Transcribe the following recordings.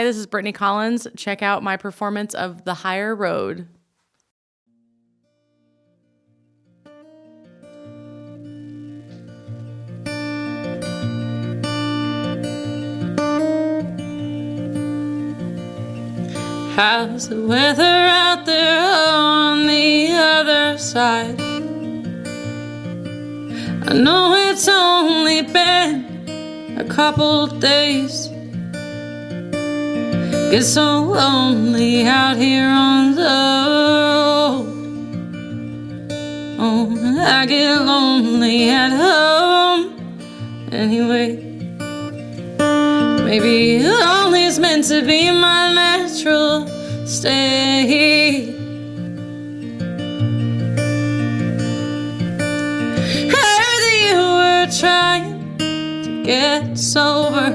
Hi, this is Brittany Collins. Check out my performance of The Higher Road. How's the weather out there on the other side? I know it's only been a couple days. Get so lonely out here on the road. Oh, I get lonely at home anyway. Maybe lonely's meant to be my natural state. Heard that you were trying to get sober.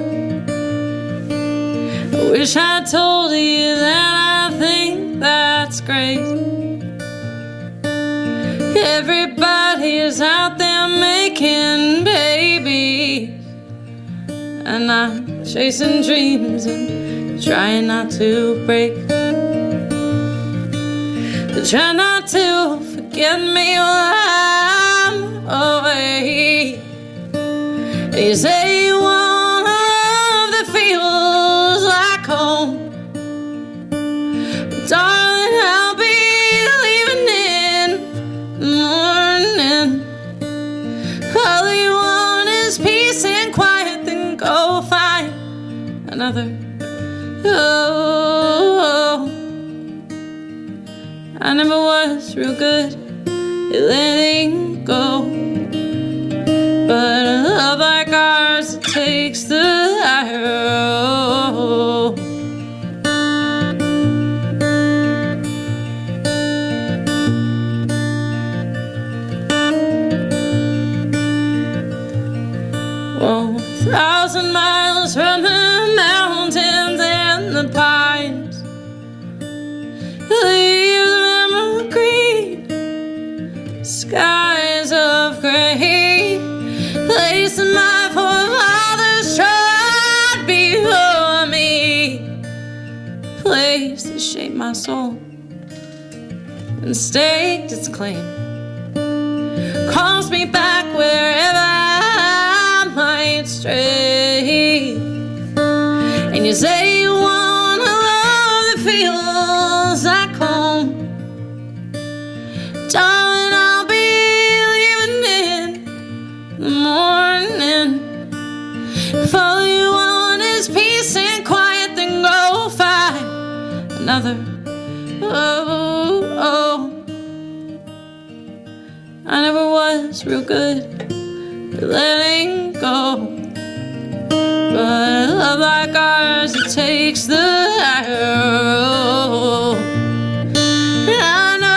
I wish I told you that I think that's great. Everybody is out there making babies, and I'm chasing dreams and trying not to break. But try not to forget me while I'm away. You say you want a love that feels like home. But darling, I'll be leaving in the morning. All you want is peace and quiet, then go find another. Oh, I never was real good at letting go, but a love like ours, it takes the higher road. Whoa, 1,000 miles from the mountains and the pines, leaves of emerald green, skies of gray, place that my forefathers trod before me, place that shaped my soul and staked its claim, calls me back wherever I might stray. And you say you want a love that feels like home. Darling, I'll be leaving in the morning. If all you want is peace and quiet, then go find another. Oh, oh. I never was real good at letting go, but a love like ours, it takes the higher road. I know,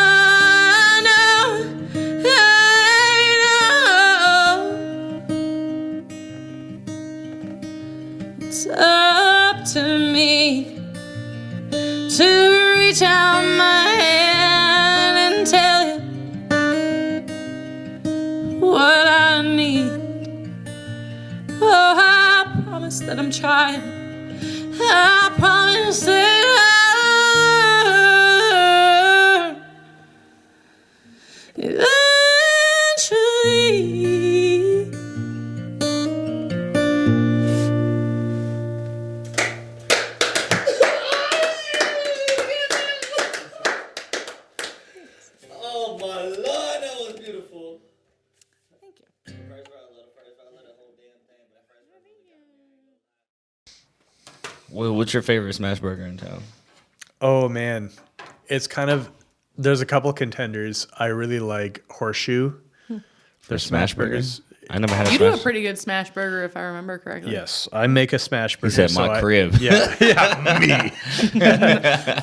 it's up to me to reach out my hand and tell you what I need. Oh, I promise that I'm trying. I promise that I'll learn eventually. Oh my Lord, that was beautiful. Thank you. Well, what's your favorite smash burger in town? Oh man, it's kind of, there's a couple contenders. I really like Horseshoe. Their smash burgers. I never had a You smash. do a pretty good smash burger, if I remember correctly. Yes, I make a smash burger. He said my crib. Yeah, me.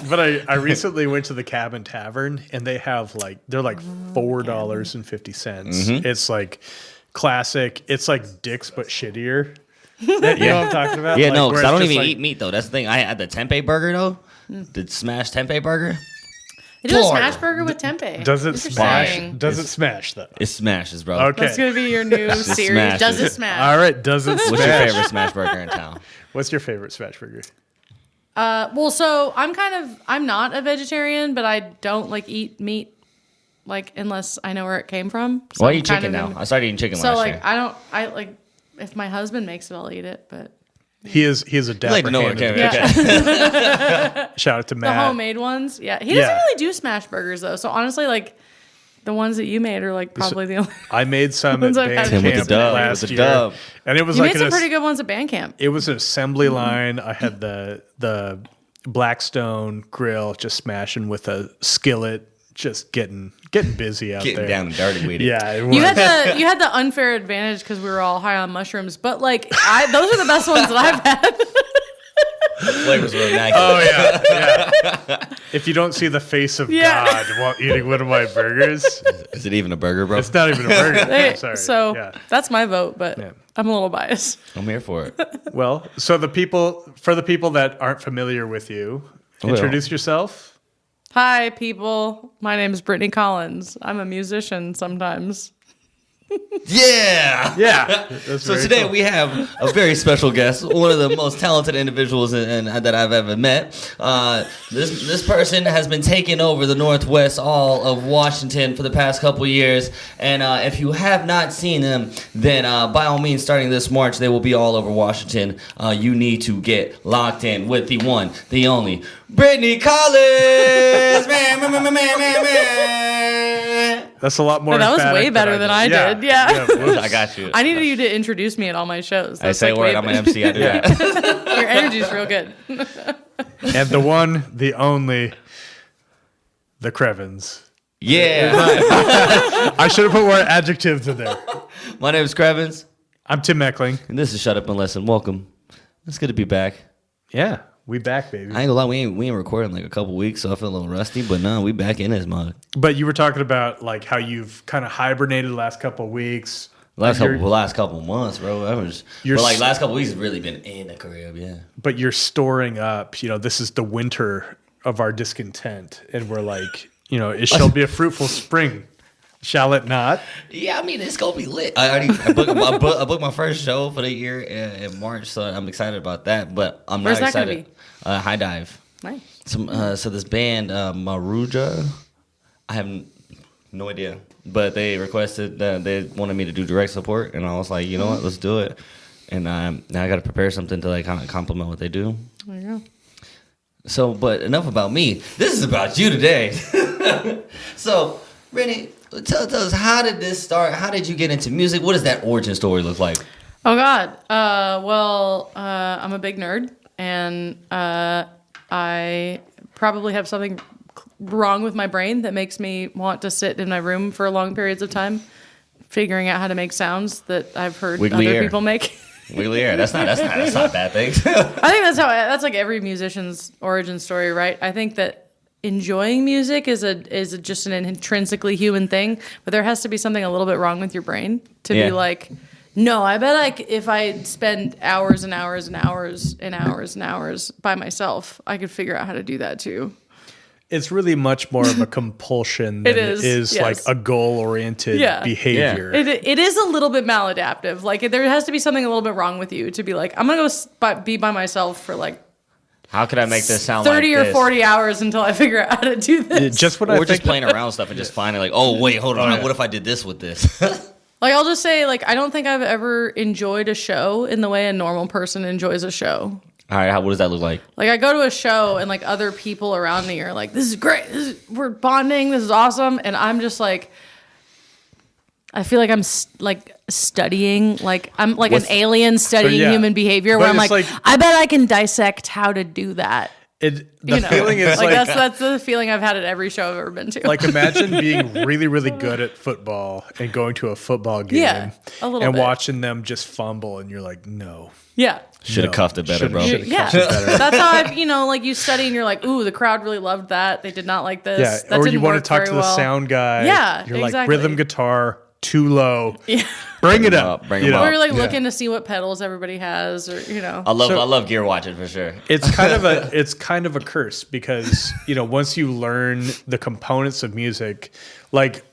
But I recently went to the Cabin Tavern, and they have they're like $4.50. It's like classic. It's like Dick's but shittier. You know what I'm talking about? Yeah, Like, no, where because I it's don't just even like- eat meat though. That's the thing. I had the tempeh burger though, the smashed tempeh burger. They do a smash burger with tempeh. Does it smash? Interesting. Does it smash though? It smashes, bro. Okay. That's going to be your new series. smashes. Does it smash? All right. Does it What's your smash? favorite smash burger in town? What's your favorite smash burger? Well, so I'm not a vegetarian, but I don't like eat meat, like unless I know where it came from. So Why eat I'm kind chicken of now? I started eating chicken So last like year. I like if my husband makes it, I'll eat it. But He is a dapper Like to know where it hand came. in the Okay. Shout out to the Matt. homemade ones, yeah, he doesn't really do smash burgers though. So honestly, like the ones that you made are like probably the only. I made some at Ones I've had. band Tim with the camp dub, last with the year, dub. and it was You like made some pretty good ones at band camp. it was an assembly line. I had the Blackstone grill just smashing with a skillet, just getting busy out Getting there. down and dirty with it. Yeah, it was. You had the unfair advantage because we were all high on mushrooms, but like those are the best ones that I've had. Flavors were immaculate. Oh yeah. If you don't see the face of Yeah. God while eating one of my burgers, Is it even a burger, bro? it's not even a burger. Hey, I'm sorry. so yeah. that's my vote, but Yeah. I'm a little biased. I'm here for it. Well, so the people that aren't familiar with you, introduce yourself. Hi, people. My name is Brittany Collins. I'm a musician sometimes. Yeah. Yeah. That's So very today cool. we have a very special guest, one of the most talented individuals that I've ever met. This person has been taking over the Northwest all of Washington for the past couple years, and if you have not seen them, then by all means, starting this March, they will be all over Washington. You need to get locked in with the one, the only, Brittany Collins. Man. That's a lot more. Oh, that was emphatic way better than I did. Yeah. whoops. I got you. I needed you to introduce me at all my shows. I That's say like word. way I'm an better. MC. I do that. Your energy's real good. And the one, the only, the Chrvns. Yeah. I should have put more adjectives in there. My name is Chrvns, I'm Tim Mechling. and this is Shut Up and Listen. Welcome. It's good to be back. Yeah, we back, baby. I ain't gonna lie, we ain't recording like a couple weeks, so I feel a little rusty. But no, we back in this mug. But you were talking about like how you've kind of hibernated the last couple of weeks. Last You're- couple months, bro. You're But like s- last couple weeks, has really been in the crib. Yeah. But you're storing up. You know, this is the winter of our discontent, and we're like, you know, it shall be a fruitful spring, shall it not? Yeah, I mean it's gonna be lit. I booked my first show for the year in March, so I'm excited about that. But I'm Where's not that gonna excited. High Dive. Nice. So this band Maruja, I have no idea, but they requested that they wanted me to do direct support, and I was like, you know what, let's do it. And now I got to prepare something to like kind of compliment what they do. There you go. So, but enough about me. This is about you today. So, Brittany, tell us, how did this start? How did you get into music? What does that origin story look like? Oh God. I'm a big nerd, and I probably have something wrong with my brain that makes me want to sit in my room for long periods of time, figuring out how to make sounds that I've heard Wiggly other air. people make. Wiggly air. That's not bad things. I think that's like every musician's origin story, right? I think that enjoying music is just an intrinsically human thing, but there has to be something a little bit wrong with your brain to Yeah. be like, no, I bet if I spend hours and hours and hours and hours and hours by myself, I could figure out how to do that too. It's really much more of a compulsion than It is, yes. like a goal-oriented Yeah. behavior. It is a little bit maladaptive. Like there has to be something a little bit wrong with you to be like, I'm gonna go be by myself for like How could I make this sound 30 like or this? 40 hours until I figure out how to do this. Just what Or I just think. playing around with stuff and just finding like, oh wait, hold on, yeah. what if I did this with this? Like I'll just say, like I don't think I've ever enjoyed a show in the way a normal person enjoys a show. All right, what does that look like? Like I go to a show and like other people around me are like, "This is great. We're bonding. This is awesome," and I'm just like, I feel like I'm studying, like I'm like an alien studying yeah. human behavior. But Where I'm it's like, like- I bet I can dissect how to do that. The You know, feeling is like that's the feeling I've had at every show I've ever been to. like imagine being really, really good at football and going to a football game Yeah, a little and bit. watching them just fumble, and you're like, no. yeah. Should have No. cuffed it better, bro. Should've Yeah, cuffed it better. that's how I've, like you study and you're like, ooh, the crowd really loved that. They did not like this. Yeah, That or didn't you want work to talk very to the well. sound guy. Yeah, you're like exactly. rhythm guitar too low. Yeah. Bring it Bring 'em up. up, bring you 'em know? up. Or you're like Yeah. looking to see what pedals everybody has, or I love So- I love gear watching for sure. It's kind of a curse because once you learn the components of music, like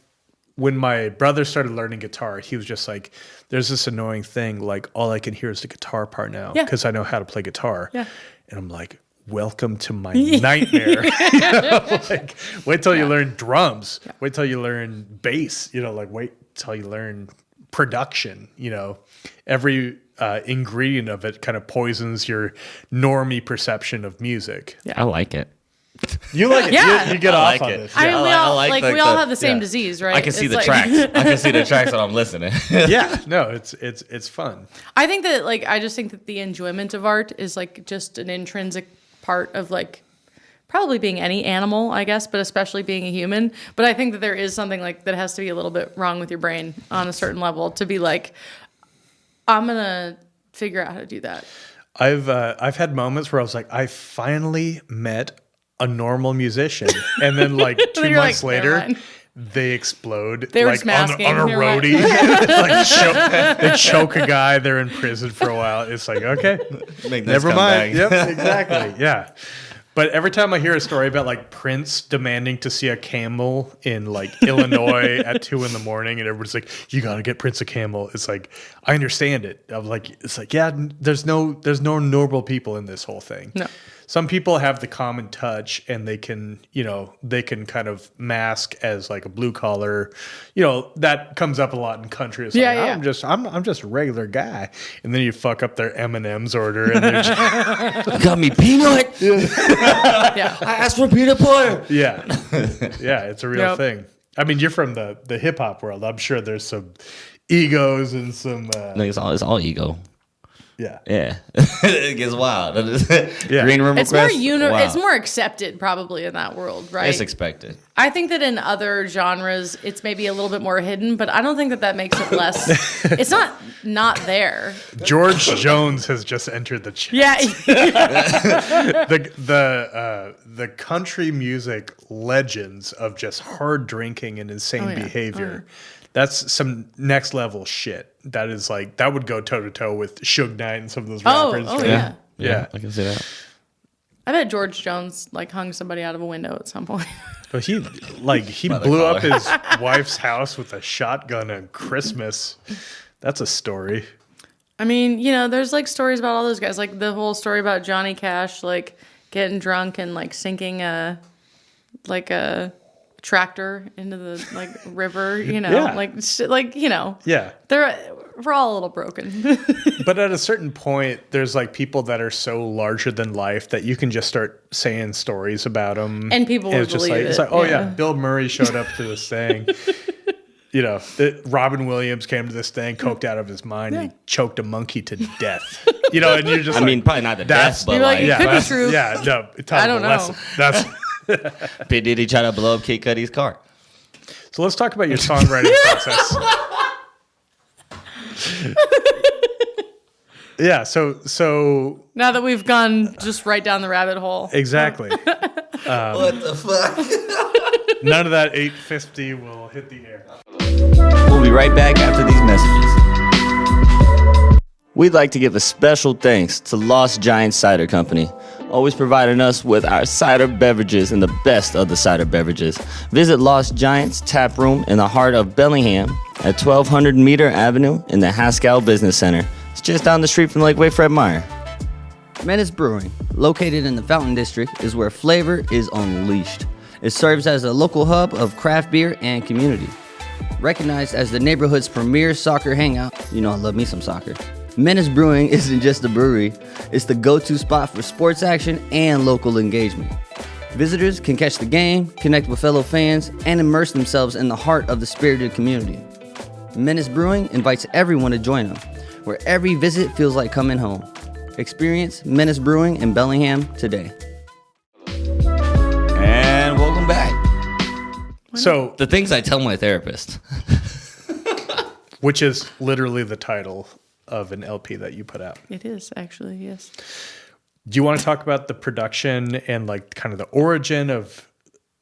when my brother started learning guitar, he was just like, there's this annoying thing, like all I can hear is the guitar part now Yeah. because I know how to play guitar. Yeah. And I'm like, welcome to my nightmare. You know, like, wait till you learn drums. Yeah. Wait till you learn bass. You know, like wait till you learn production. You know, every ingredient of it kind of poisons your normie perception of music. Yeah, I like it. You like it? Yeah. You get off on this. I mean, we all like we all have the same disease, right? I can see It's the like- tracks. I can see the tracks when I'm listening. Yeah, no, it's fun. I think that I just think that the enjoyment of art is like just an intrinsic part of like probably being any animal, I guess, but especially being a human. But I think that there is something like that has to be a little bit wrong with your brain on a certain level to be like, I'm gonna figure out how to do that. I've had moments where I was like, I finally met a normal musician, and then like 2 You're months like, "Never later, mind." they explode. They were like just masking. on a You're like- roadie. They choke a guy. They're in prison for a while. It's like, okay, Make this never come mind. back. Yep, exactly. Yeah. But every time I hear a story about like Prince demanding to see a camel in like Illinois at 2 a.m, and everybody's like, "You got to get Prince a camel," it's like I understand it. I'm like, it's like, yeah, there's no normal people in this whole thing. No. Some people have the common touch, and they can kind of mask as like a blue collar. You know, that comes up a lot in country. It's Yeah, like, yeah. I'm just a regular guy, and then you fuck up their M&M's order, and they're just, You got me peanut. Yeah. I asked for peanut butter. yeah, yeah, it's a real Yep. thing. I mean, you're from the hip hop world. I'm sure there's some egos and some No, it's all ego. yeah. Yeah, it gets wild. Yeah. Green room It's more request. Wow. it's more accepted probably in that world, right? It's expected. I think that in other genres, it's maybe a little bit more hidden, but I don't think that makes it less. It's not there. George Jones has just entered the chat. Yeah. The country music legends of just hard drinking and insane yeah. behavior. That's some next level shit. That is like that would go toe to toe with Suge Knight and some of those rappers. Oh, right? yeah. Yeah. I can see that. I bet George Jones like hung somebody out of a window at some point. But he Brother blew up caller. his wife's house with a shotgun on Christmas. That's a story. I mean, you know, there's like stories about all those guys, like the whole story about Johnny Cash, like getting drunk and like sinking a tractor into the like river, you know, Yeah. like you know, Yeah. we're all a little broken. But at a certain point, there's like people that are so larger than life that you can just start saying stories about them, And people would it's just believe like it's it, like, oh yeah. yeah, Bill Murray showed up to this thing. You know, Robin Williams came to this thing, coked out of his mind, and he choked a monkey to death. You know, and you're just I like, mean, probably not the that's- death, but You're like, like, it could be that's- true. Yeah, no, it taught I him don't a know. lesson. That's P. Diddy try to blow up Kid Cudi's car. so. Let's talk about your songwriting process. Yeah, so Now that we've gone just right down the rabbit hole. exactly. What the fuck? None of that 850 will hit the air. We'll be right back after these messages. We'd like to give a special thanks to Lost Giant Cider Company, always providing us with our cider beverages and the best of the cider beverages. Visit Lost Giant's tap room in the heart of Bellingham at 1200 Meter Avenue in the Haskell Business Center. It's just down the street from Lakeway Fred Meyer. Menace Brewing, located in the Fountain District, is where flavor is unleashed. It serves as a local hub of craft beer and community. Recognized as the neighborhood's premier soccer hangout, you know I love me some soccer. Menace Brewing isn't just a brewery, it's the go-to spot for sports action and local engagement. Visitors can catch the game, connect with fellow fans, and immerse themselves in the heart of the spirited community. Menace Brewing invites everyone to join them, where every visit feels like coming home. Experience Menace Brewing in Bellingham today. And welcome back. So, The things I tell my therapist. which is literally the title of an LP that you put out. It is actually, yes. Do you want to talk about the production and like kind of the origin of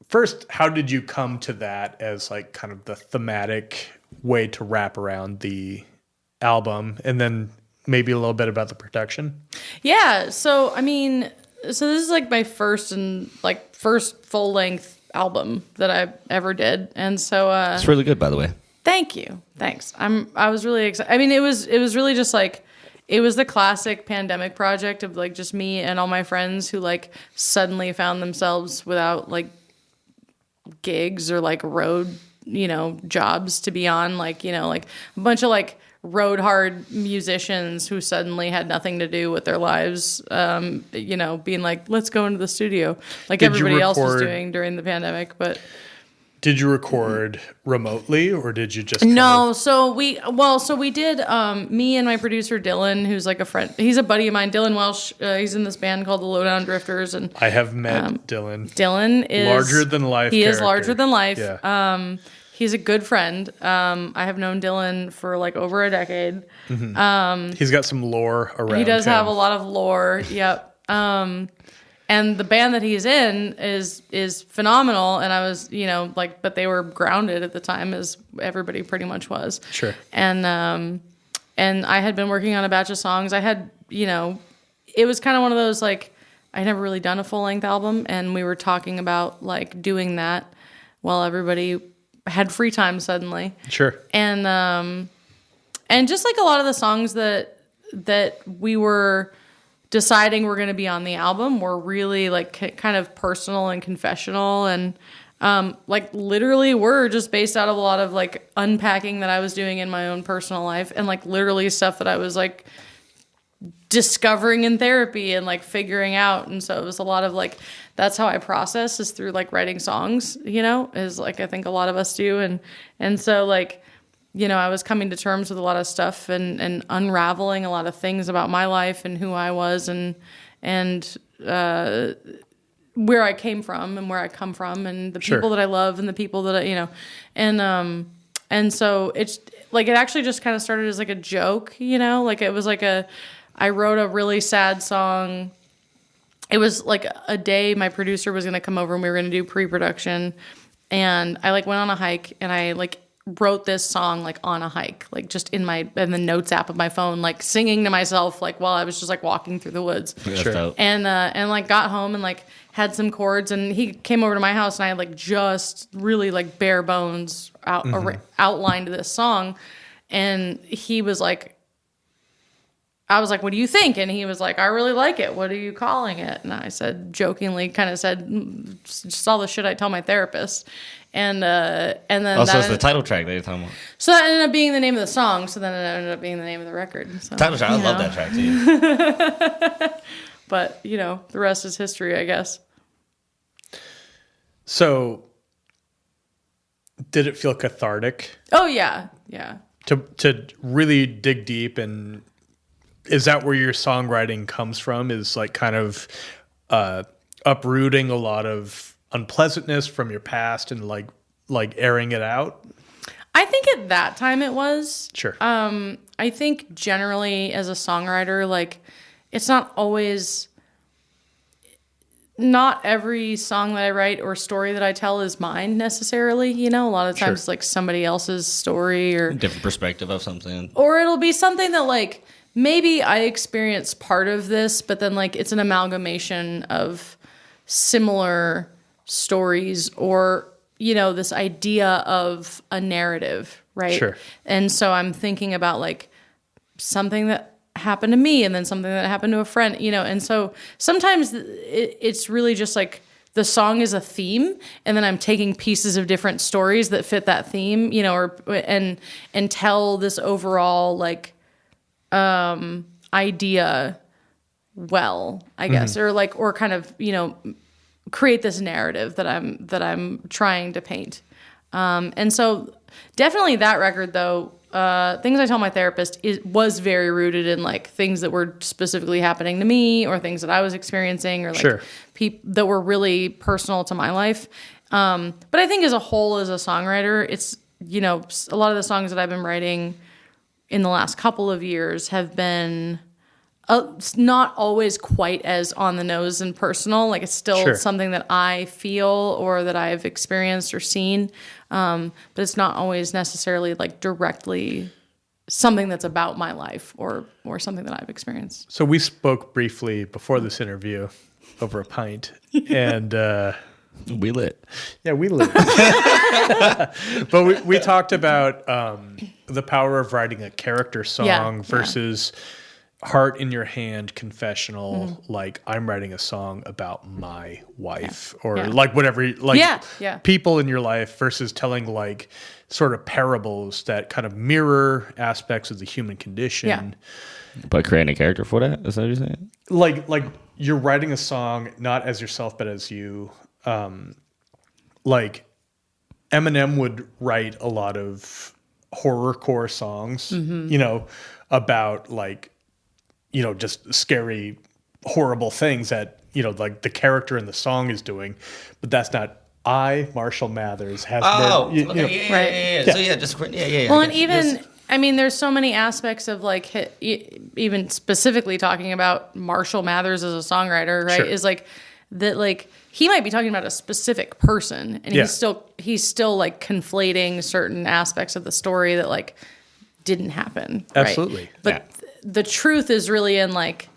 first, how did you come to that as like kind of the thematic way to wrap around the album, and then maybe a little bit about the production? Yeah, so I mean, so this is like my first full length album that I ever did, and so It's really good, by the way. thank you, thanks. I was really excited. I mean, it was really just like it was the classic pandemic project of like just me and all my friends who like suddenly found themselves without like gigs or like road, jobs to be on, like, like a bunch of like road hard musicians who suddenly had nothing to do with their lives, being like, let's go into the studio like everybody else was doing during the pandemic. But did you record remotely or did you just so we did, me and my producer Dylan, who's like a friend, he's a buddy of mine, Dylan Welsh, he's in this band called the Lowdown Drifters, and I have met Dylan. Dylan is larger than life. He is larger than life. Yeah. He's a good friend. I have known Dylan for like over a decade. He's got some lore around. He does him. have a lot of lore. Yep. And the band that he's in is phenomenal. And I was, but they were grounded at the time, as everybody pretty much was. Sure. And I had been working on a batch of songs. I had, it was kind of one of those, like, I never really done a full length album, and we were talking about like doing that while everybody had free time suddenly. Sure. And just like a lot of the songs that we were deciding were going to be on the album were really like kind of personal and confessional, and like literally were just based out of a lot of like unpacking that I was doing in my own personal life, and like literally stuff that I was like discovering in therapy and like figuring out. And so it was a lot of like, that's how I process, is through like writing songs, is like, I think a lot of us do. And so like, I was coming to terms with a lot of stuff and unraveling a lot of things about my life and who I was and where I came from and where I come from and the people that I love and the people that I, and so it's like, it actually just kind of started as like a joke, like it was like I wrote a really sad song. It was like a day my producer was going to come over and we were going to do pre-production. And I like went on a hike and I like wrote this song like on a hike, like just in the notes app of my phone, like singing to myself, like while I was just like walking through the woods. Sure. And like got home and like had some chords, and he came over to my house and I had like just really like bare bones outlined this song. And he was like, I was like, what do you think? And he was like, I really like it. What are you calling it? And I said, jokingly, kind of said, just all the shit I tell my therapist. And then also, it's the title track that you're talking about. So that ended up being the name of the song. So then it ended up being the name of the record. So, Title track. I love that track too. But the rest is history, I guess. So, did it feel cathartic? Oh yeah, yeah. To really dig deep, and is that where your songwriting comes from? Is like kind of uprooting a lot of unpleasantness from your past and like airing it out? I think at that time it was. Sure. I think generally as a songwriter, like it's not every song that I write or story that I tell is mine necessarily. A lot of times it's like somebody else's story or a different perspective of something. Or it'll be something that like maybe I experienced part of this, but then like it's an amalgamation of similar stories or, this idea of a narrative, right? Sure. And so I'm thinking about like something that happened to me and then something that happened to a friend, and so sometimes it's really just like the song is a theme and then I'm taking pieces of different stories that fit that theme, and tell this overall like idea well, I guess, or kind of, create this narrative that I'm trying to paint. And so definitely that record though, Things I Tell My Therapist was very rooted in like things that were specifically happening to me or things that I was experiencing or like that were really personal to my life. But I think as a whole, as a songwriter, it's, a lot of the songs that I've been writing in the last couple of years have been not always quite as on the nose and personal. Like it's still something that I feel or that I've experienced or seen. But it's not always necessarily like directly something that's about my life or something that I've experienced. So we spoke briefly before this interview over a pint and, we lit. Yeah, we lit. But we talked about the power of writing a character song versus heart in your hand confessional, like I'm writing a song about my wife or like whatever, like people in your life, versus telling like sort of parables that kind of mirror aspects of the human condition. Yeah. By creating a character for that? Is that what you're saying? Like you're writing a song not as yourself but as you. Like Eminem would write a lot of horrorcore songs, you know, about like, you know, just scary, horrible things that, you know, like the character in the song is doing, but that's not. Marshall Mathers has. Oh, you know. yeah. So yeah. Well, and even I mean, there's so many aspects of like even specifically talking about Marshall Mathers as a songwriter, right? Sure. Is like that, like he might be talking about a specific person, and he's still like conflating certain aspects of the story that like didn't happen. Absolutely, right? But the truth is really in like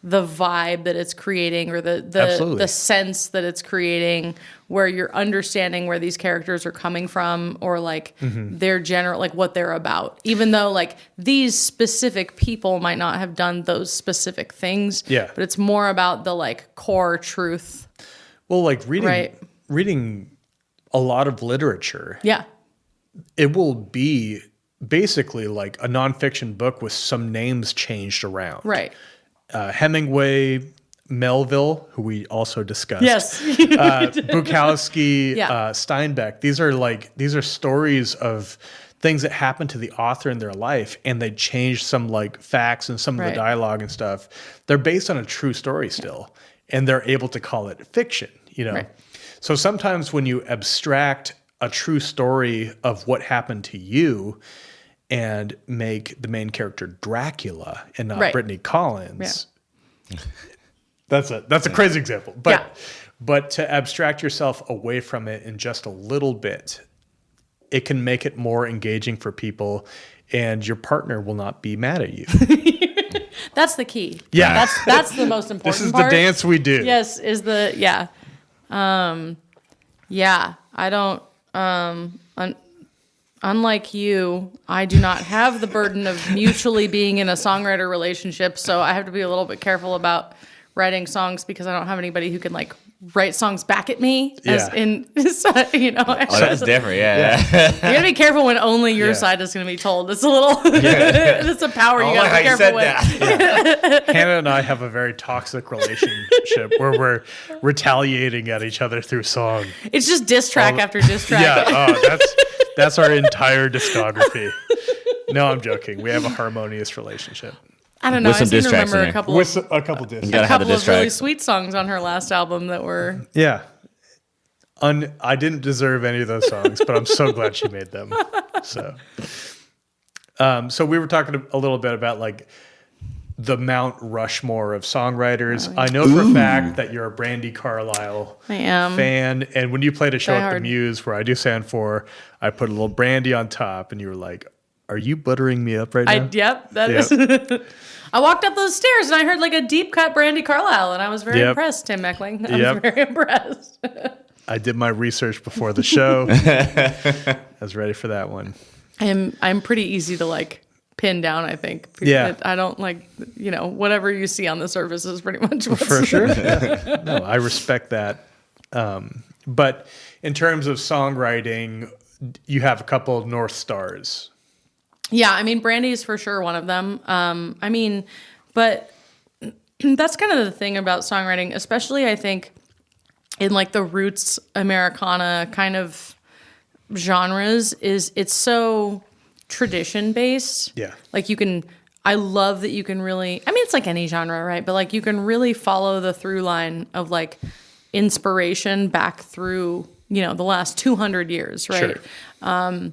the vibe that it's creating, or the sense that it's creating, where you're understanding where these characters are coming from, or like their general, like what they're about, even though like these specific people might not have done those specific things. Yeah. But it's more about the like core truth. Well, like reading a lot of literature. Yeah. It will be basically like a nonfiction book with some names changed around. Right. Hemingway, Melville, who we also discussed. Yes. Bukowski, Steinbeck. These are stories of things that happened to the author in their life, and they changed some like facts and some of the dialogue and stuff. They're based on a true story still, and they're able to call it fiction, you know? Right. So sometimes when you abstract a true story of what happened to you and make the main character Dracula and not Brittany Collins. Yeah. That's a crazy example. But to abstract yourself away from it in just a little bit, it can make it more engaging for people, and your partner will not be mad at you. That's the key. Yeah. That's the most important part. This is the dance we do. Yes, I don't unlike you, I do not have the burden of mutually being in a songwriter relationship, so I have to be a little bit careful about writing songs because I don't have anybody who can like write songs back at me. As in, you know. Oh, that's different. Yeah. You gotta be careful when only your side is gonna be told. It's a little. It's a power you gotta be careful with. Hannah and I have a very toxic relationship where we're retaliating at each other through song. It's just diss track after diss track. Yeah. That's our entire discography. No, I'm joking. We have a harmonious relationship. I don't know. I seem to remember a couple of really sweet songs on her last album that were. Yeah. I didn't deserve any of those songs, but I'm so glad she made them. So we were talking a little bit about like the Mount Rushmore of songwriters. I know for a fact that you're a Brandi Carlile fan. And when you played a show at the Muse where I do sound for, I put a little Brandi on top, and you were like, "Are you buttering me up right now?" That is. I walked up those stairs and I heard like a deep cut Brandi Carlile, and I was very impressed, Tim Mechling. I was very impressed. I did my research before the show. I was ready for that one. I'm pretty easy to like pin down, I think. I don't like, you know, whatever you see on the surface is pretty much what's for sure. Yeah. No, I respect that. But in terms of songwriting, you have a couple of North Stars. Yeah, I mean, Brandi is for sure one of them. I mean, but that's kind of the thing about songwriting, especially I think in like the roots Americana kind of genres, is it's so tradition based. Yeah. Like I love that you can really, I mean, it's like any genre, right? But like you can really follow the through line of like inspiration back through, you know, the last 200 years, right? Sure.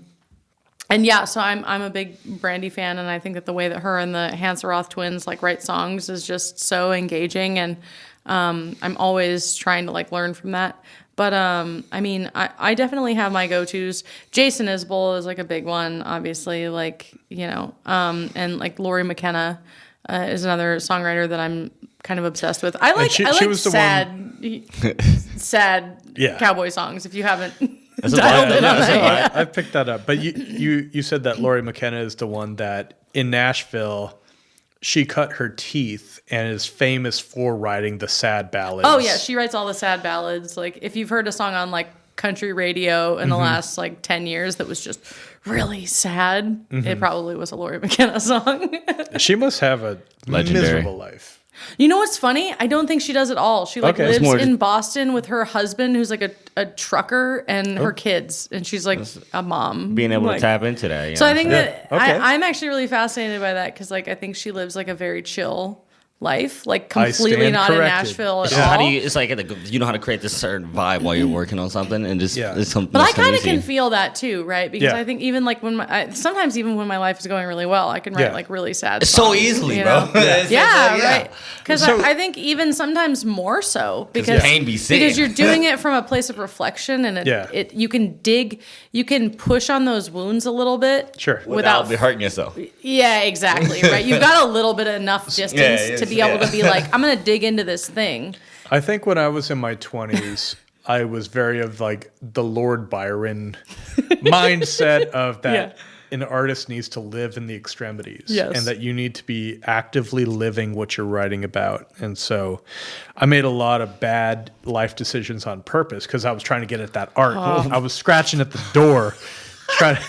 And yeah, so I'm a big Brandi fan, and I think that the way that her and the Hanseroth twins like write songs is just so engaging, and I'm always trying to like learn from that. But I mean, I definitely have my go-tos. Jason Isbell is like a big one, obviously, like, you know, and like Lori McKenna is another songwriter that I'm kind of obsessed with. I like sad cowboy songs. If you haven't dialed in on that, I picked that up. But you said that Lori McKenna is the one that in Nashville she cut her teeth and is famous for writing the sad ballads. Oh yeah, she writes all the sad ballads. Like if you've heard a song on like country radio in the last like 10 years that was just really sad, it probably was a Lori McKenna song. She must have a Legendary. miserable life. You know what's funny? I don't think she does at all. She like Okay. It's lives more in Boston with her husband, who's like a trucker, and her kids, and she's like a mom. Being able Like- to tap into that. You So know I think what I'm saying? that Okay. I'm actually really fascinated by that because like I think she lives like a very chill life, like I completely stand not in corrected. Nashville at It's all. how do you? It's like you know how to create this certain vibe while you're working on something, and just Yeah. it's something. But I that's kind of easy. can feel that too, right? Because Yeah. I think even like when sometimes even when my life is going really well, I can write Yeah. like really sad. So songs, easily, you bro. know? It's Yeah, like, right. Because So- I think even sometimes more so because pain be seen. because you're doing it from a place of reflection and Yeah. you can push on those wounds a little bit. Sure. Without be hurting yourself. Yeah, exactly. Right. You've got a little bit of enough distance Yeah, to be able to be like, I'm going to dig into this thing. I think when I was in my 20s, I was very of like the Lord Byron mindset of that Yeah. an artist needs to live in the extremities Yes. and that you need to be actively living what you're writing about. And so I made a lot of bad life decisions on purpose because I was trying to get at that art. I was scratching at the door trying to.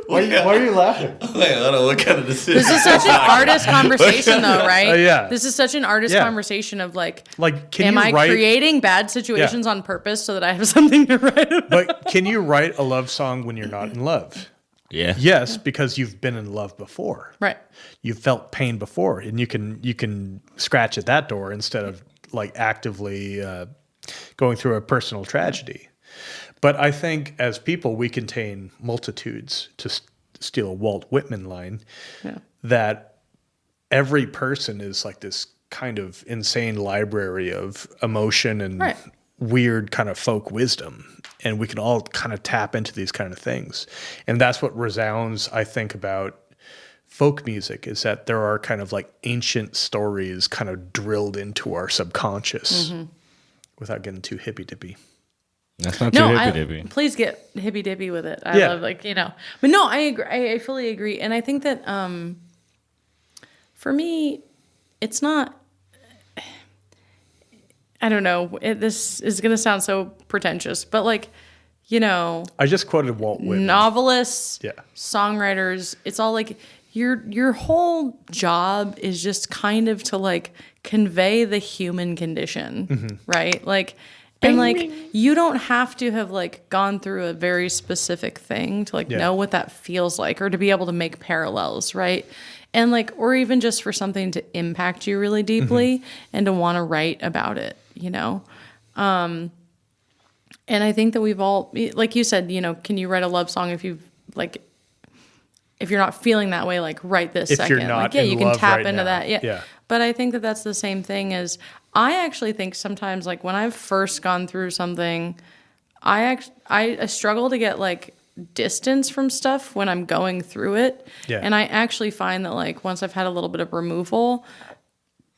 Why are you laughing? Wait, I don't know what kind of decision. This is such an artist conversation, though, right? Yeah. This is such an artist Yeah. conversation of like, Can am you I write? creating bad situations on purpose so that I have something to write about? But can you write a love song when you're not in love? Yeah. Yes, because you've been in love before. Right. You've felt pain before, and you can scratch at that door instead of like actively going through a personal tragedy. But I think as people, we contain multitudes, to steal a Walt Whitman line, that every person is like this kind of insane library of emotion and Right. weird kind of folk wisdom. And we can all kind of tap into these kind of things. And that's what resounds, I think, about folk music, is that there are kind of like ancient stories kind of drilled into our subconscious without getting too hippy-dippy. That's not too No, hippy dippy. please get hippy dippy with it. I Yeah. love but no, I agree. I fully agree, and I think that for me, it's not. I don't know. This is going to sound so pretentious, but like, I just quoted Walt Whitman. novelists, Yeah. songwriters, it's all like your whole job is just kind of to like convey the human condition, right? Like, and like you don't have to have like gone through a very specific thing to like Yeah. know what that feels like or to be able to make parallels, right? And like, or even just for something to impact you really deeply and to want to write about it, and I think that we've all, like you said, can you write a love song if you're not feeling that way, like right this If second. you're not like, yeah, in you can love tap right into now. that. Yeah. Yeah. But I think that that's the same thing as I actually think sometimes like when I've first gone through something, I struggle to get like distance from stuff when I'm going through it. Yeah. And I actually find that like once I've had a little bit of removal,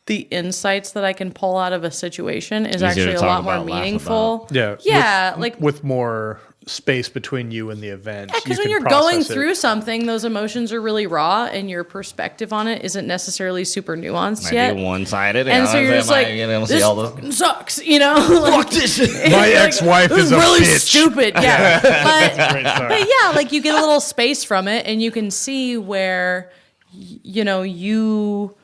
the insights that I can pull out of a situation is Easier to actually a talk lot more about, laugh meaningful. Yeah. Yeah. With more space between you and the event. Because you when can you're going process it. through something, those emotions are really raw, and your perspective on it isn't necessarily super nuanced Might yet. be one-sided. And so you're just like, this this see all the. fucking sucks, like, Fuck this shit. My like, ex-wife this is a really bitch. stupid. Yeah, Great but song. yeah, like you get a little space from it, and you can see where you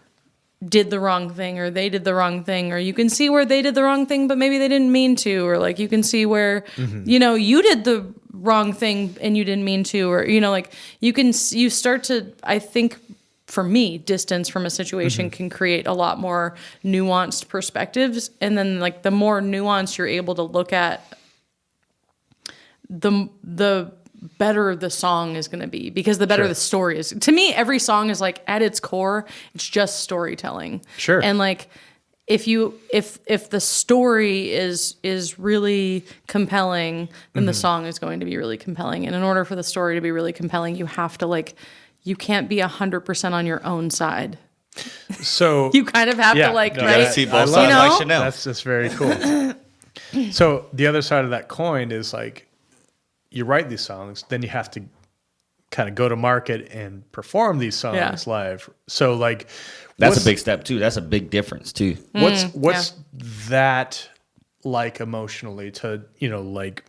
did the wrong thing, or they did the wrong thing, or you can see where they did the wrong thing, but maybe they didn't mean to, or like you can see where you did the wrong thing and you didn't mean to, or like you start to, I think for me, distance from a situation can create a lot more nuanced perspectives, and then like the more nuance you're able to look at, the better the song is going to be, because the better Sure. the story is. To me, every song is like at its core, it's just storytelling. Sure. And like if the story is really compelling, then the song is going to be really compelling. And in order for the story to be really compelling, you have to you can't be 100% on your own side. So You kind of have Yeah, to like, no, right? See I both love sides it. like You know? Chanel. that's just very cool. So the other side of that coin is like, you write these songs, then you have to kind of go to market and perform these songs live. So like, That's a big step too. That's a big difference too. What's that like emotionally to, like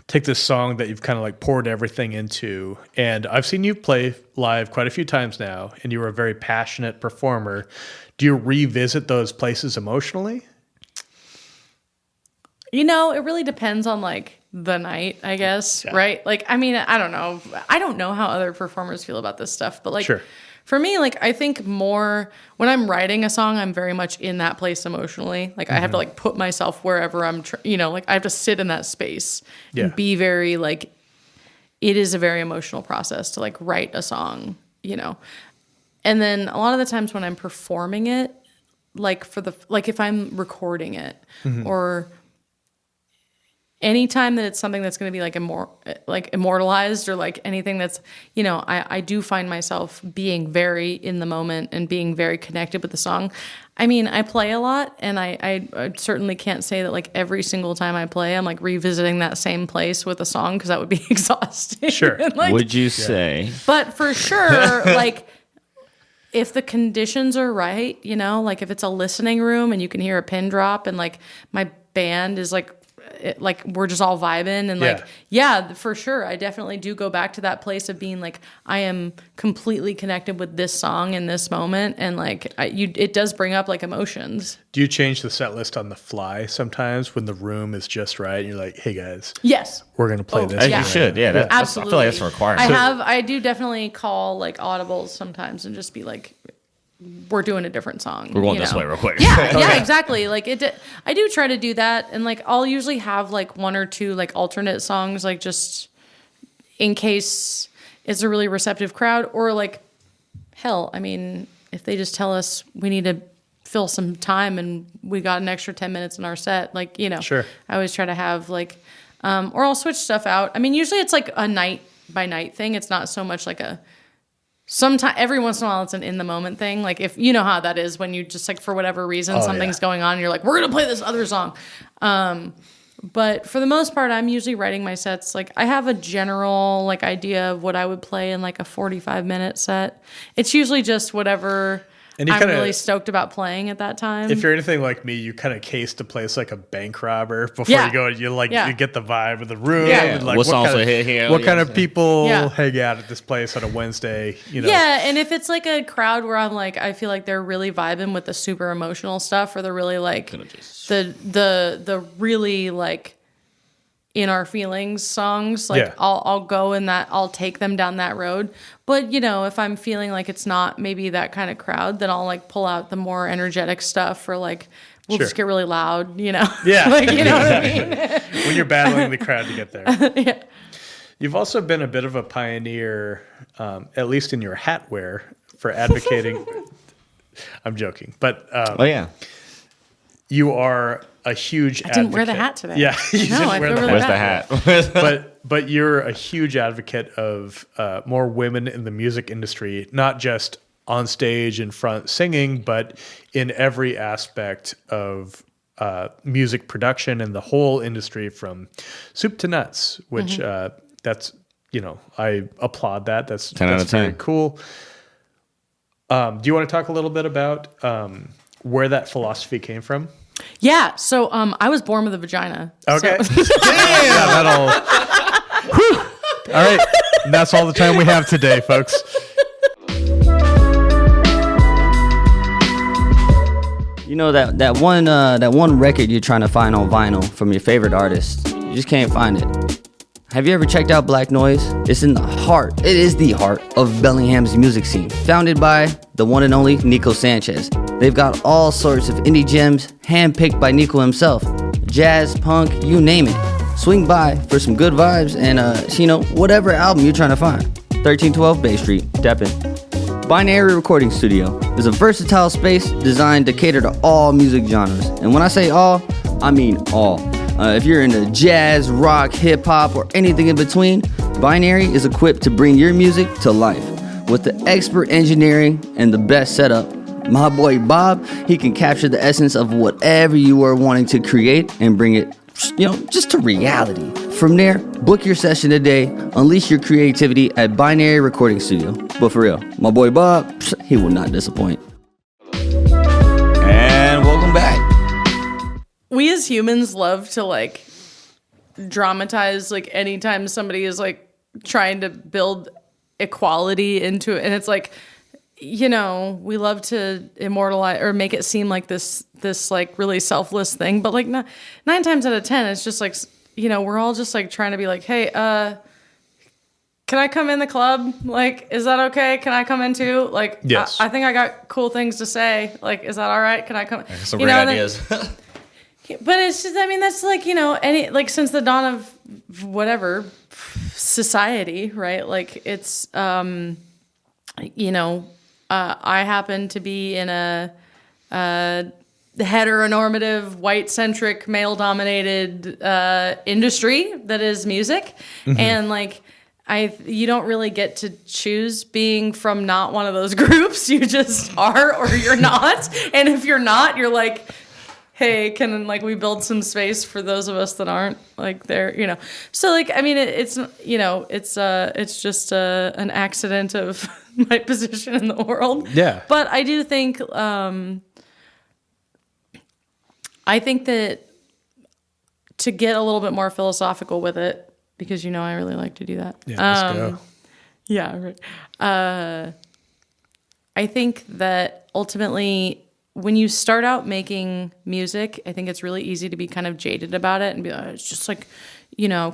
take this song that you've kind of like poured everything into, and I've seen you play live quite a few times now, and you were a very passionate performer. Do you revisit those places emotionally? It really depends on like the night, I guess, right? Like, I mean, I don't know. I don't know how other performers feel about this stuff, but like, for me, like, I think more when I'm writing a song, I'm very much in that place emotionally. Like, I have to like put myself wherever I'm, like I have to sit in that space and be very like, it is a very emotional process to like write a song, And then a lot of the times when I'm performing it, like if I'm recording it or anytime that it's something that's going to be like immortalized or like anything that's, I do find myself being very in the moment and being very connected with the song. I mean, I play a lot, and I certainly can't say that like every single time I play, I'm like revisiting that same place with a song, because that would be exhausting. Sure. Like, would you say? But for sure, like if the conditions are right, like if it's a listening room and you can hear a pin drop and like my band is like, we're just all vibing and for sure, I definitely do go back to that place of being like, I am completely connected with this song in this moment, and like it does bring up like emotions. Do you change the set list on the fly sometimes when the room is just right and you're like, hey guys, yes, we're gonna play this? You should, absolutely. I feel like that's a requirement. I do definitely call like audibles sometimes and just be like, we're doing a different song. We're going this way real quick. Yeah, exactly. Like I do try to do that, and like I'll usually have like one or two like alternate songs, like just in case it's a really receptive crowd, or like hell, I mean, if they just tell us we need to fill some time and we got an extra 10 minutes in our set, like Sure. I always try to have like, or I'll switch stuff out. I mean, usually it's like a night by night thing. It's not so much like sometimes, every once in a while, it's an in the moment thing. Like if you know how that is when you just like for whatever reason something's going on, and you're like, we're gonna play this other song. But for the most part, I'm usually writing my sets. Like I have a general like idea of what I would play in like a 45-minute set. It's usually just whatever I'm really stoked about playing at that time. If you're anything like me, you kind of case the place like a bank robber before you go. You you get the vibe of the room. Yeah. And like, what songs will hit here? What kind of people hang out at this place on a Wednesday? Yeah, and if it's like a crowd where I'm like, I feel like they're really vibing with the super emotional stuff, or they're really like the really like in our feelings songs, like I'll go in that, I'll take them down that road. But if I'm feeling like it's not maybe that kind of crowd, then I'll like pull out the more energetic stuff, or like we'll just get really loud, Yeah. like what I mean? When you're battling the crowd to get there. Yeah. You've also been a bit of a pioneer, at least in your hat wear, for advocating. I'm joking, but you are a huge advocate. I didn't wear the hat today. Yeah, you didn't wear the hat. Where's the hat? But you're a huge advocate of more women in the music industry, not just on stage in front singing, but in every aspect of music production and the whole industry from soup to nuts, which that's, I applaud that. That's 10 out of 10. Very cool. Do you want to talk a little bit about where that philosophy came from? Yeah, so I was born with a vagina. Okay. So. Yeah, that'll. Whew. All right, and that's all the time we have today, folks. That one record you're trying to find on vinyl from your favorite artist, you just can't find it. Have you ever checked out Black Noise? It is the heart of Bellingham's music scene, founded by the one and only Nico Sanchez. They've got all sorts of indie gems, handpicked by Nico himself. Jazz, punk, you name it. Swing by for some good vibes and, whatever album you're trying to find. 1312 Bay Street, tap in. Binary Recording Studio is a versatile space designed to cater to all music genres. And when I say all, I mean all. If you're into jazz, rock, hip-hop, or anything in between, Binary is equipped to bring your music to life. With the expert engineering and the best setup, my boy Bob, he can capture the essence of whatever you are wanting to create and bring it just to reality. From there, book your session today, unleash your creativity at Binary Recording Studio. But for real, my boy Bob, he will not disappoint. And welcome back. We as humans love to like dramatize like anytime somebody is like trying to build equality into it, and it's like, we love to immortalize or make it seem like this like really selfless thing, but like 9 times out of 10 it's just like, we're all just like trying to be like, hey, can I come in the club? Like, is that okay? Can I come in too? Like, yes. I think I got cool things to say. Like, is that all right? Can I come? Some great ideas. But it's just, that's like, any, like since the dawn of whatever society, right? Like it's, I happen to be in a heteronormative, white-centric, male-dominated industry that is music, and like you don't really get to choose being from not one of those groups. You just are, or you're not. And if you're not, you're like, hey, can like we build some space for those of us that aren't like there, So like, it's just an accident of my position in the world. Yeah. But I do think, that to get a little bit more philosophical with it, because I really like to do that. Yeah, let's go. Yeah, right. I think that ultimately, when you start out making music, I think it's really easy to be kind of jaded about it and be like, it's just like,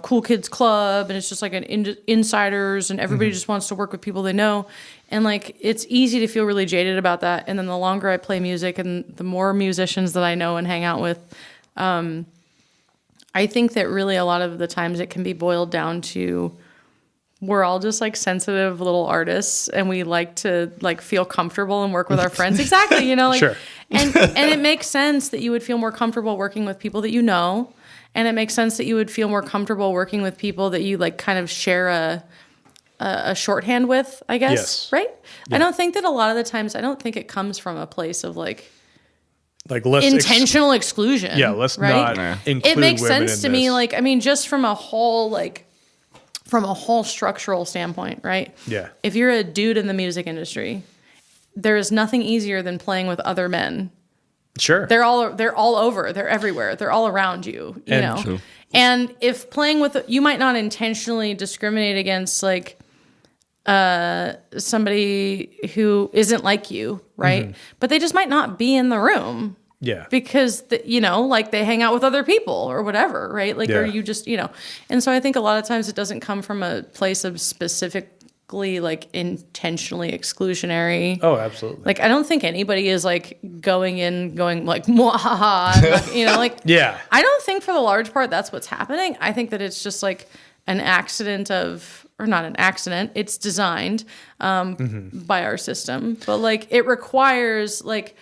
cool kids club, and it's just like an insiders, and everybody just wants to work with people they know. And like, it's easy to feel really jaded about that. And then the longer I play music and the more musicians that I know and hang out with, I think that really a lot of the times it can be boiled down to, we're all just like sensitive little artists, and we like to like feel comfortable and work with our friends. Exactly. Sure. and it makes sense that you would feel more comfortable working with people that you know. And it makes sense that you would feel more comfortable working with people that you like kind of share a shorthand with, I guess. Yes. Right? Yeah. I don't think that a lot of the times, I don't think it comes from a place of like less intentional exclusion. Yeah, let's right? not include it makes women sense in to me, this. like, just from a whole structural standpoint, right? Yeah. If you're a dude in the music industry, there is nothing easier than playing with other men. Sure. They're all over. They're everywhere. They're all around you. You know. True. And if playing with, you might not intentionally discriminate against like somebody who isn't like you, right? But they just might not be in the room. Yeah. Because like they hang out with other people or whatever, right? Like, or you just, And so I think a lot of times it doesn't come from a place of specifically like intentionally exclusionary. Oh, absolutely. Like, I don't think anybody is like going like, mwahaha, like, Yeah. I don't think for the large part that's what's happening. I think that it's just like an accident or not an accident, it's designed by our system. But like, it requires like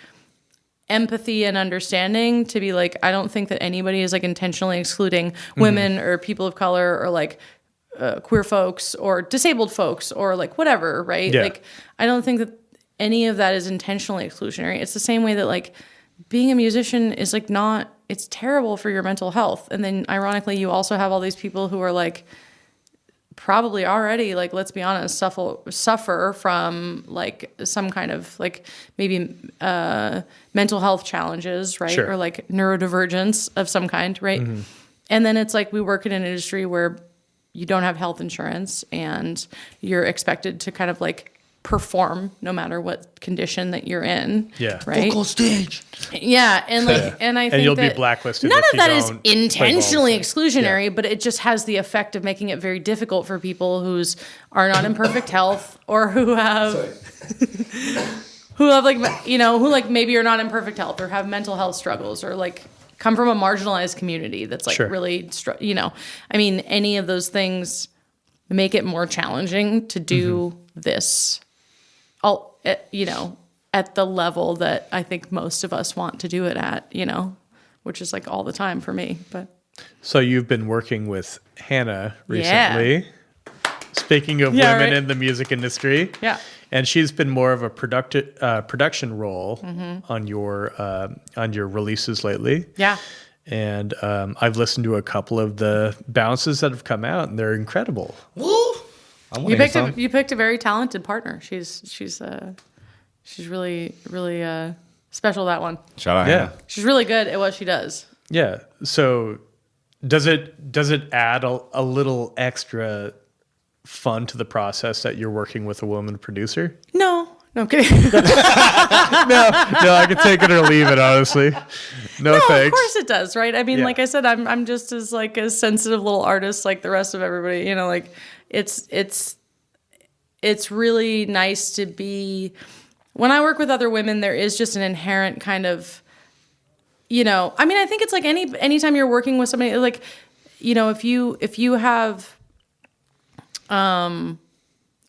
empathy and understanding to be like, I don't think that anybody is like intentionally excluding women or people of color or like queer folks or disabled folks or like whatever, right? Yeah. Like, I don't think that any of that is intentionally exclusionary. It's the same way that like being a musician is like not, it's terrible for your mental health. And then ironically, you also have all these people who are like probably already, like, let's be honest, suffer from like some kind of like maybe mental health challenges, right? Sure. Or like neurodivergence of some kind, right? And then it's like we work in an industry where you don't have health insurance and you're expected to kind of like perform no matter what condition that you're in. Yeah. Right. Full stage. Yeah. And like, and I think you'll be that blacklisted none if of you that is don't play intentionally balls. exclusionary, Yeah. but it just has the effect of making it very difficult for people are not in perfect health or who have like, who like maybe are not in perfect health or have mental health struggles or like come from a marginalized community that's like Sure. really, any of those things make it more challenging to do this, at the level that I think most of us want to do it at, which is like all the time for me. But So you've been working with Hannah Yeah. recently. Speaking of Yeah, women right. in the music industry. Yeah. And she's been more of a production role on your releases lately. yeah, And I've listened to a couple of the bounces that have come out, and they're incredible. Woo! You picked a very talented partner. She's really special, that one. Shout out. Yeah. She's really good at what she does. Yeah. So does it add a little extra fun to the process that you're working with a woman producer? No, I'm kidding. No, I can take it or leave it, honestly. No, thanks. Of course it does, right? I mean, Yeah. like I said, I'm just as like a sensitive little artist like the rest of everybody. You know, like it's really nice to be. When I work with other women, there is just an inherent kind of, you know, I mean, I think it's like anytime you're working with somebody, like, you know, if you have,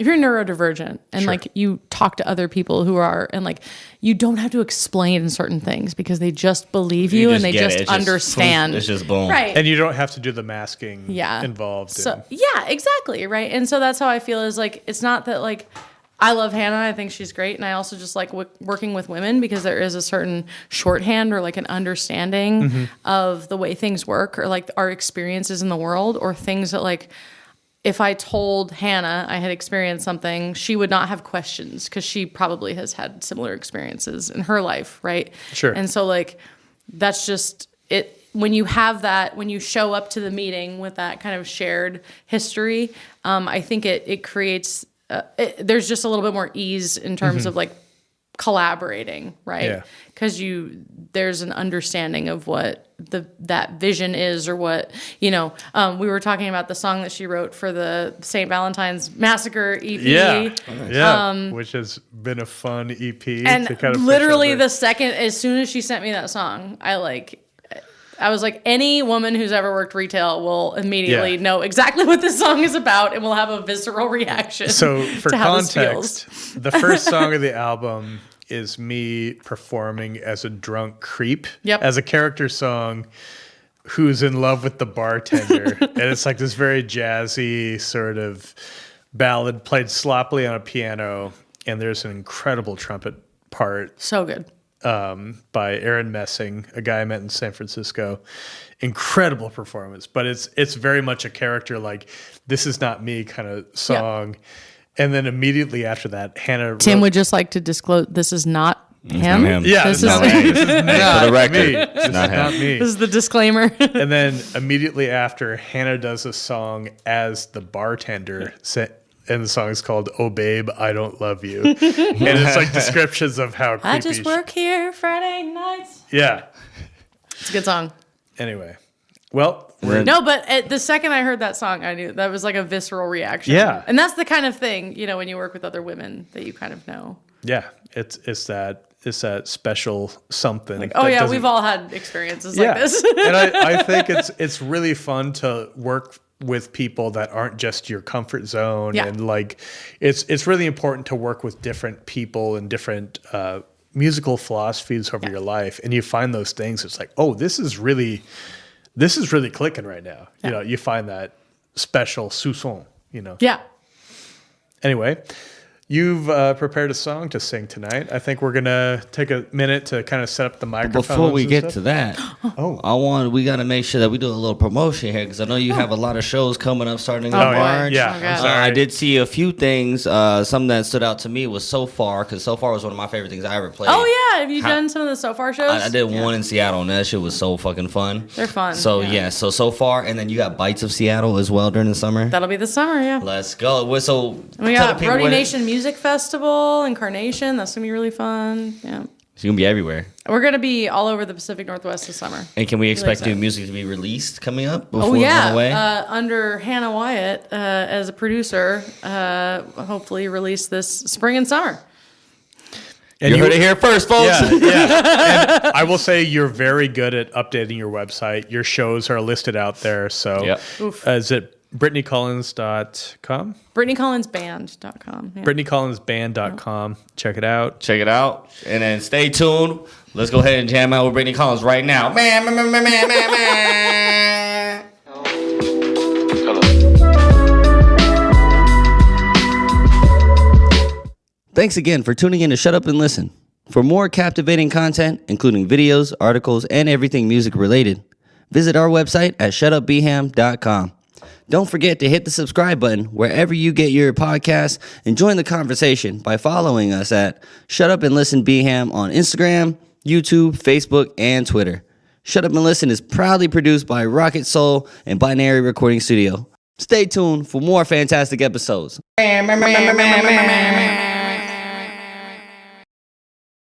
if you're neurodivergent and Sure. like you talk to other people who are, and like you don't have to explain certain things because they just believe you and they get it. just It's understand. It's just boom. Right. And you don't have to do the masking Yeah. involved. So yeah, exactly, right. And so that's how I feel, is like it's not that like I love Hannah, I think she's great, and I also just like working with women because there is a certain shorthand or like an understanding of the way things work or like our experiences in the world, or things that like if I told Hannah I had experienced something, she would not have questions because she probably has had similar experiences in her life, right? Sure. And so like that's just it. When you have that, when you show up to the meeting with that kind of shared history, I think it creates. There's just a little bit more ease in terms of like collaborating, right? Yeah. Because there's an understanding of what that vision is, or what, you know. We were talking about the song that she wrote for the St. Valentine's Massacre EP. Yeah. Which has been a fun EP. And to kind of literally push over. the second, as soon as she sent me that song, I was like, any woman who's ever worked retail will immediately know exactly what this song is about and will have a visceral reaction. So for to how this feels. context, the first song of the album is me performing as a drunk creep, as a character song who's in love with the bartender. And it's like this very jazzy sort of ballad played sloppily on a piano. And there's an incredible trumpet part So good. by Aaron Messing, a guy I met in San Francisco. Incredible performance, but it's very much a character, like, this is not me kind of song. And then immediately after that, Hannah Tim wrote, would just like to disclose this is not him. not him. Yeah, This it's is, not me. This is not For the record, me. it's This is not not him. me. this is the disclaimer. And then immediately after, Hannah does a song as the bartender, and the song is called "Oh Babe, I Don't Love You," and it's like descriptions of how creepy. I just work here Friday nights. Yeah. It's a good song. Anyway, well, No, but the second I heard that song, I knew that was like a visceral reaction. Yeah. And that's the kind of thing, you know, when you work with other women that you kind of know. yeah, it's that special something. Oh that yeah, doesn't- we've all had experiences like this. And I think it's really fun to work with people that aren't just your comfort zone. Yeah. And like it's really important to work with different people and different musical philosophies over your life. And you find those things, it's like, oh, this is really clicking right now. You know, you find that special soupçon, you know. Yeah. Anyway, you've prepared a song to sing tonight. I think we're gonna take a minute to kind of set up the microphones. Before we and get stuff. to that, we got to make sure that we do a little promotion here, because I know you have a lot of shows coming up starting in Oh, boy. March. Yeah, Oh, I'm God. sorry. I did see a few things. Something that stood out to me was So Far, because So Far was one of my favorite things I ever played. Oh yeah, have you done some of the So Far shows? I did Yeah. one in Seattle, and that shit was so fucking fun. They're fun. So So Far, and then you got Bites of Seattle as well during the summer. That'll be this summer, yeah. Let's go. So We tell got the people Brody where- Nation Music Festival, Incarnation. That's gonna be really fun. Yeah. It's gonna be everywhere. We're gonna be all over the Pacific Northwest this summer. And can we expect new excited. music to be released coming up before Oh it yeah, went away? under Hannah Wyatt as a producer, hopefully release this spring and summer. And you heard it here first, folks. Yeah. And I will say you're very good at updating your website. Your shows are listed out there. So Yep. is it BrittanyCollins.com? BrittanyCollinsBand.com. Yeah. BrittanyCollinsBand.com. Check it out. Check it out, and then stay tuned. Let's go ahead and jam out with Brittany Collins right now. Man, man, man, man, man, man, man. Thanks again for tuning in to Shut Up and Listen. For more captivating content, including videos, articles, and everything music related, Visit our website at shutupbham.com. Don't forget to hit the subscribe button wherever you get your podcasts and join the conversation by following us at Shut Up and Listen Bham on Instagram, YouTube, Facebook, and Twitter. Shut Up and Listen is proudly produced by Rocket Soul and Binary Recording Studio. Stay tuned for more fantastic episodes.